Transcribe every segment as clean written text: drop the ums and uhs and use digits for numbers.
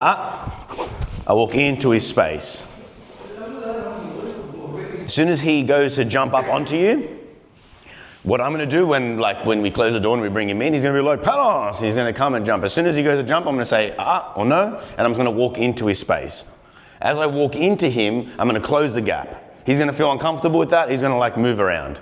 I walk into his space. As soon as he goes to jump up onto you, what I'm going to do when we close the door and we bring him in, he's going to be like, palos! He's going to come and jump. As soon as he goes to jump, I'm going to say, or no, and I'm just going to walk into his space. As I walk into him, I'm going to close the gap. He's going to feel uncomfortable with that. He's going to move around.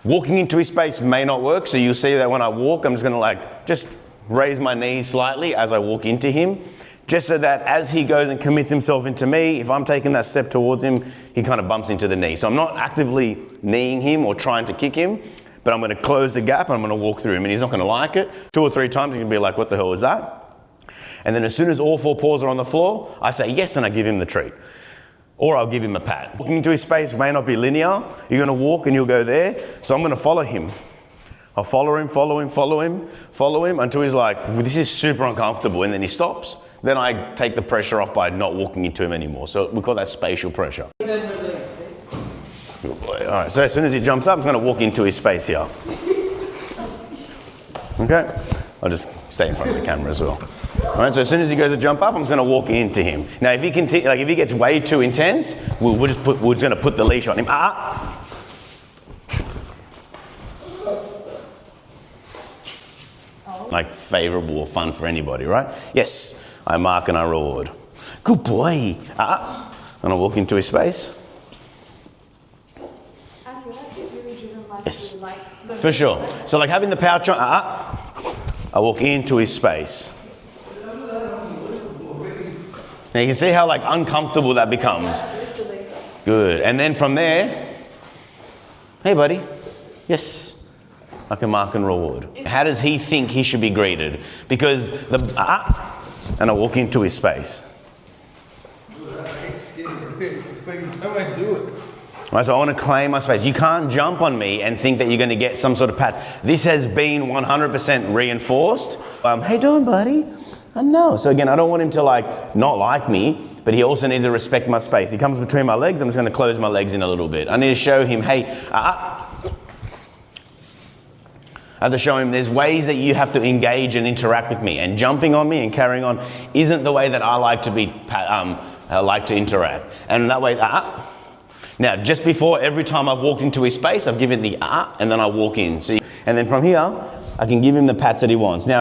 Walking into his space may not work, so you'll see that when I walk, I'm just going to just raise my knees slightly as I walk into him, just so that as he goes and commits himself into me, if I'm taking that step towards him, he kind of bumps into the knee. So I'm not actively kneeing him or trying to kick him, but I'm going to close the gap and I'm going to walk through him, and he's not going to like it. 2 or 3 times, he's going to be like, what the hell is that? And then as soon as all 4 paws are on the floor, I say yes, and I give him the treat. Or I'll give him a pat. Walking into his space may not be linear. You're going to walk and you'll go there. So I'm going to follow him. I'll follow him until he's like, well, this is super uncomfortable, and then he stops. Then I take the pressure off by not walking into him anymore. So we call that spatial pressure. Good boy. All right, so as soon as he jumps up, I'm going to walk into his space here. Okay? I'll just stay in front of the camera as well. All right, so as soon as he goes to jump up, I'm just going to walk into him. Now, if he if he gets way too intense, we're just going to put the leash on him. Like favorable or fun for anybody, right? Yes, I mark and I reward. Good boy. I'm going to walk into his space. I feel like it's really driven by Yes, for sure. So having the pouch on, I walk into his space. Now you can see how uncomfortable that becomes. Good. And then from there, hey buddy, yes, I can mark and reward. How does he think he should be greeted? Because and I walk into his space. How do I do it? Right, so I want to claim my space. You can't jump on me and think that you're going to get some sort of pat. This has been 100% reinforced. Hey, doing, buddy? I know. So again, I don't want him to not like me, but he also needs to respect my space. He comes between my legs. I'm just going to close my legs in a little bit. I need to show him, hey, I have to show him there's ways that you have to engage and interact with me, and jumping on me and carrying on isn't the way that I like to be. I like to interact, and that way. Now, just before every time I've walked into his space, I've given the and then I walk in. See, and then from here, I can give him the pats that he wants. Now.